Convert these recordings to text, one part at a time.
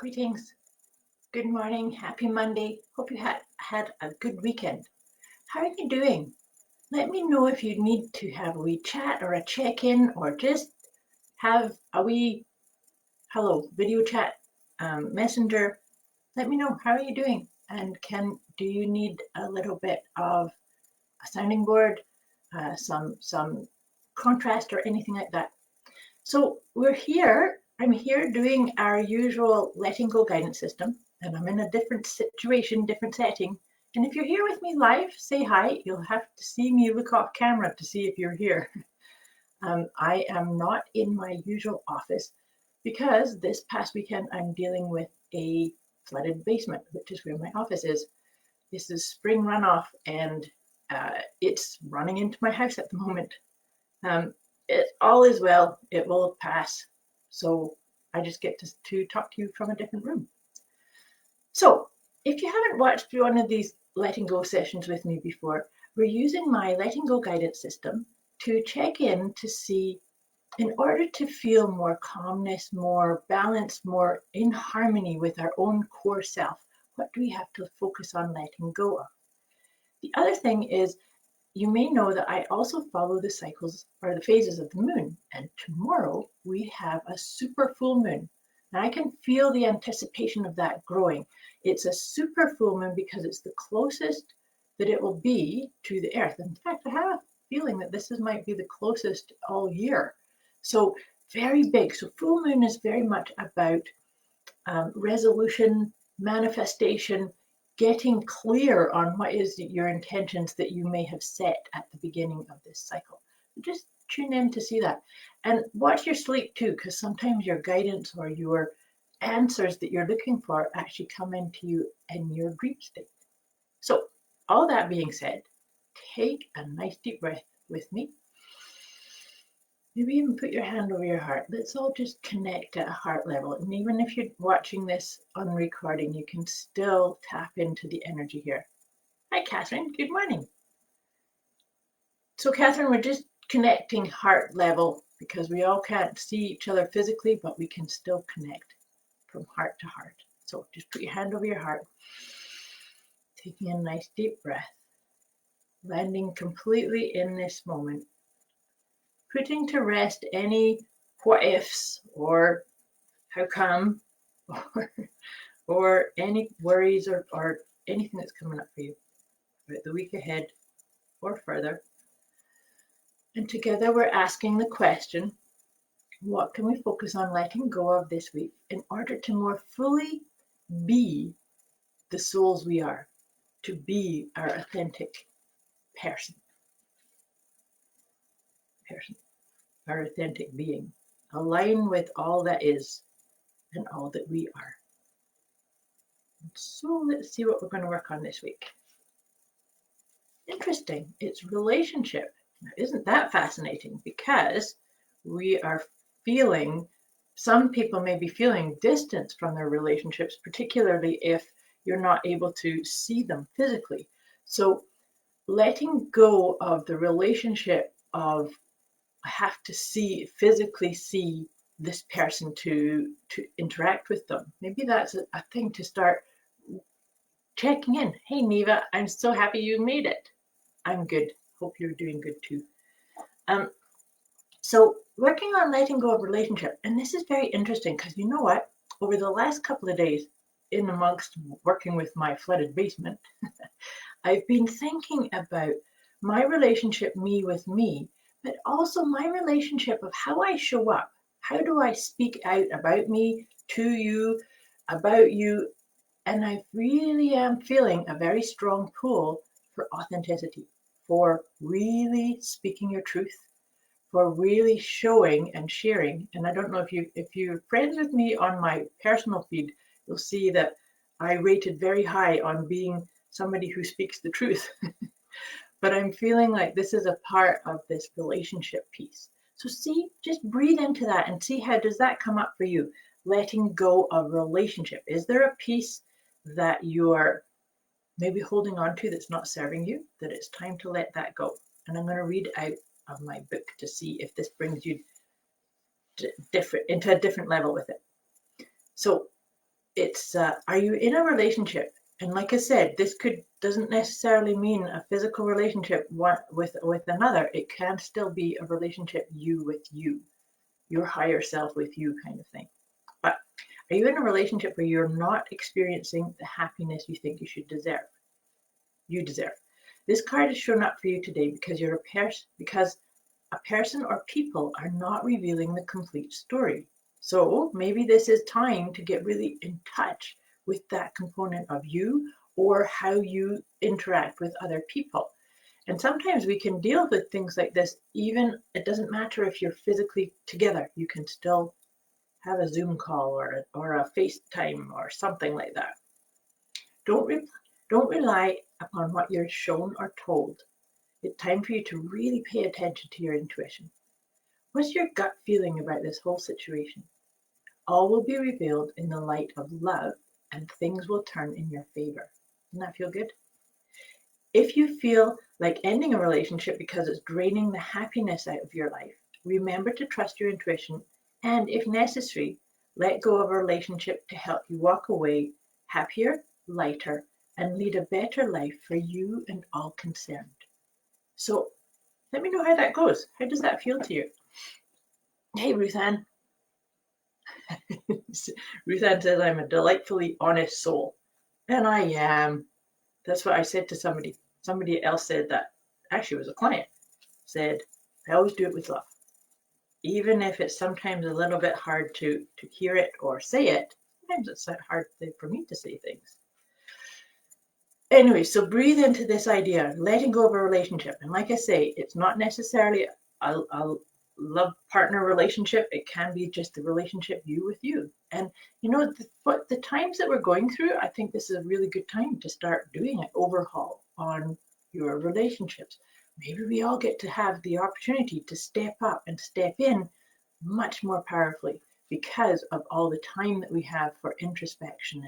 Greetings. Good morning. Happy Monday. Hope you had a good weekend. How are you doing? Let me know if you need to have a wee chat or a check-in or just have a wee hello video chat messenger. Let me know, how are you doing? And do you need a little bit of a sounding board, some contrast or anything like that? So I'm here doing our usual letting go guidance system, and I'm in a different situation, different setting. And if you're here with me live, say hi. You'll have to see me look off camera to see if you're here. I am not in my usual office because this past weekend I'm dealing with a flooded basement, which is where my office is. This is spring runoff, and it's running into my house at the moment. All is well. It will pass. So I just get to talk to you from a different room. So if you haven't watched one of these letting go sessions with me before, we're using my letting go guidance system to check in to see, in order to feel more calmness, more balance, more in harmony with our own core self, what do we have to focus on letting go of? The other thing is, you may know that I also follow the cycles or the phases of the moon. And tomorrow we have a super full moon. And I can feel the anticipation of that growing. It's a super full moon because it's the closest that it will be to the earth. In fact, I have a feeling that might be the closest all year. So very big. So full moon is very much about resolution, manifestation, getting clear on what is your intentions that you may have set at the beginning of this cycle. Just tune in to see that. And watch your sleep too, because sometimes your guidance or your answers that you're looking for actually come into you in your dream state. So all that being said, take a nice deep breath with me. Maybe even put your hand over your heart. Let's all just connect at a heart level. And even if you're watching this on recording, you can still tap into the energy here. Hi, Catherine. Good morning. So, Catherine, we're just connecting heart level because we all can't see each other physically, but we can still connect from heart to heart. So just put your hand over your heart, taking a nice deep breath, landing completely in this moment, putting to rest any what ifs or how come or any worries or anything that's coming up for you about the week ahead or further. And together we're asking the question, what can we focus on letting go of this week in order to more fully be the souls we are, to be our authentic person, our authentic being, align with all that is and all that we are. So let's see what we're going to work on this week. Interesting. It's relationship. Now, isn't that fascinating? Because we are feeling, some people may be feeling distance from their relationships, particularly if you're not able to see them physically. So letting go of the relationship of I have to physically see this person to interact with them. Maybe that's a thing to start checking in. Hey, Neva, I'm so happy you made it. I'm good. Hope you're doing good too. So working on letting go of relationship, and this is very interesting because you know what? Over the last couple of days, in amongst working with my flooded basement, I've been thinking about my relationship, me with me, but also my relationship of how I show up. How do I speak out about me, to you, about you? And I really am feeling a very strong pull for authenticity, for really speaking your truth, for really showing and sharing. And I don't know if you're friends with me on my personal feed, you'll see that I rated very high on being somebody who speaks the truth. But I'm feeling like this is a part of this relationship piece. So just breathe into that and see how does that come up for you. Letting go of relationship. Is there a piece that you're maybe holding on to that's not serving you, that it's time to let that go? And I'm going to read out of my book to see if this brings you into a different level with it. So It's are you in a relationship? And like I said, this doesn't necessarily mean a physical relationship with another. It can still be a relationship you with you, your higher self with you kind of thing. But are you in a relationship where you're not experiencing the happiness you think you should deserve? You deserve. This card is shown up for you today because because a person or people are not revealing the complete story. So maybe this is time to get really in touch with that component of you or how you interact with other people. And sometimes we can deal with things like this, even it doesn't matter if you're physically together, you can still have a Zoom call or a FaceTime or something like that. Don't, re- don't rely upon what you're shown or told. It's time for you to really pay attention to your intuition. What's your gut feeling about this whole situation? All will be revealed in the light of love and things will turn in your favor. Doesn't that feel good? If you feel like ending a relationship because it's draining the happiness out of your life, remember to trust your intuition and, if necessary, let go of a relationship to help you walk away happier, lighter, and lead a better life for you and all concerned. So let me know how that goes. How does that feel to you? Hey, Ruth Ann. Ruth Ann says, I'm a delightfully honest soul. And I am. That's what I said to somebody. Somebody else said that. Actually, it was a client. Said, I always do it with love. Even if it's sometimes a little bit hard to hear it or say it, sometimes it's hard for me to say things. Anyway, so breathe into this idea, letting go of a relationship. And like I say, it's not necessarily a love partner relationship. It can be just the relationship you with you. And you know, the times that we're going through, I think this is a really good time to start doing an overhaul on your relationships. Maybe we all get to have the opportunity to step up and step in much more powerfully because of all the time that we have for introspection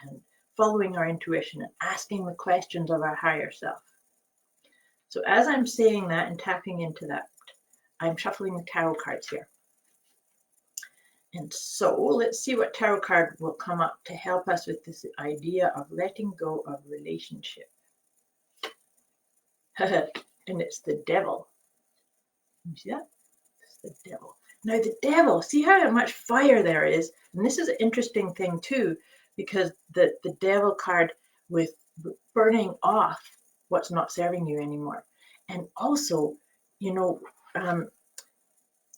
and following our intuition and asking the questions of our higher self. So as I'm saying that and tapping into that, I'm shuffling the tarot cards here. And so let's see what tarot card will come up to help us with this idea of letting go of relationship. And it's the devil. You see that? It's the devil. Now the devil, see how much fire there is? And this is an interesting thing too, because the devil card with burning off what's not serving you anymore. And also, you know,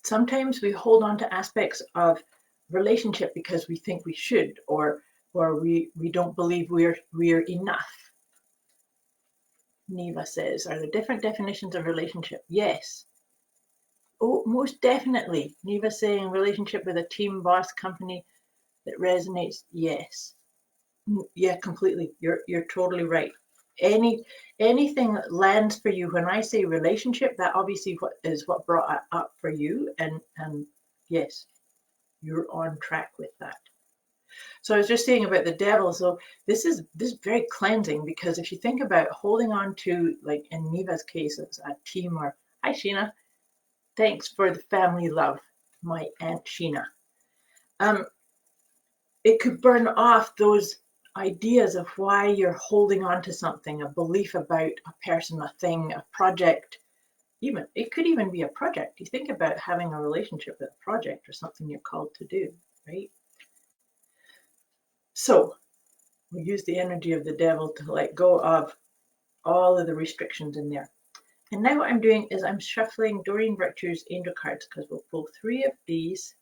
sometimes we hold on to aspects of relationship because we think we should, or we don't believe we're enough. Neva says, are there different definitions of relationship? Yes. Oh, most definitely. Neva saying relationship with a team, boss, company that resonates. Yes. Yeah, completely. You're totally right. Anything that lands for you when I say relationship, that obviously what brought it up for you, and yes, you're on track with that. So I was just saying about the devil. So this is very cleansing, because if you think about holding on to, like in Neva's case, it's a team, or hi Sheena, thanks for the family love, my Aunt Sheena. It could burn off those ideas of why you're holding on to something, a belief about a person, a thing, a project. Even it could even be a project. You think about having a relationship with a project or something you're called to do, right? So we use the energy of the devil to let go of all of the restrictions in there. And now what I'm doing is I'm shuffling Doreen Virtue's angel cards, because we'll pull 3 of these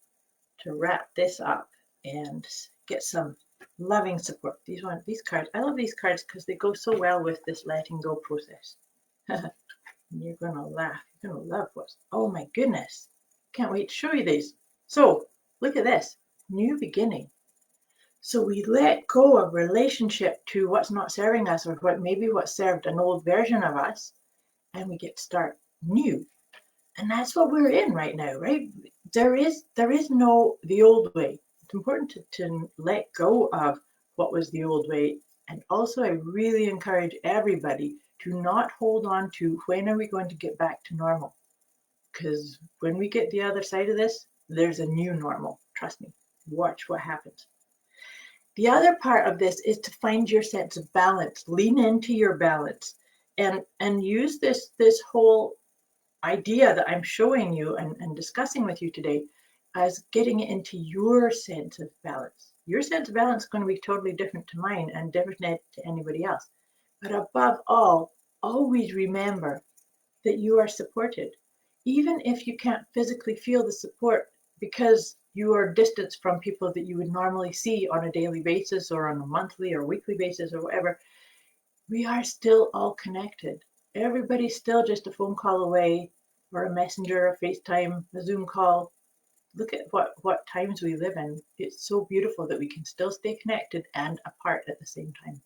to wrap this up and get some loving support. These cards, I love these cards because they go so well with this letting go process. You're gonna laugh. You're gonna love oh my goodness. Can't wait to show you these. So look at this, new beginning. So we let go of relationship to what's not serving us, or what served an old version of us, and we get to start new. And that's what we're in right now, right? There is no the old way. It's important to let go of what was the old way. And also, I really encourage everybody to not hold on to when are we going to get back to normal. Because when we get the other side of this, there's a new normal. Trust me. Watch what happens. The other part of this is to find your sense of balance. Lean into your balance and use this whole idea that I'm showing you and discussing with you today as getting into your sense of balance. Your sense of balance is going to be totally different to mine and different to anybody else. But above all, always remember that you are supported. Even if you can't physically feel the support because you are distanced from people that you would normally see on a daily basis or on a monthly or weekly basis or whatever, we are still all connected. Everybody's still just a phone call away or a messenger, a FaceTime, a Zoom call. Look at what times we live in. It's so beautiful that we can still stay connected and apart at the same time.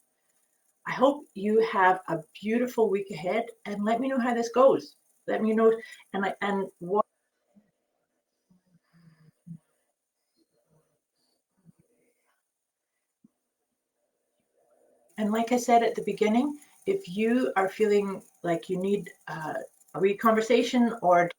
I hope you have a beautiful week ahead and let me know how this goes. Let me know and what and like I said at the beginning, if you are feeling like you need a wee conversation or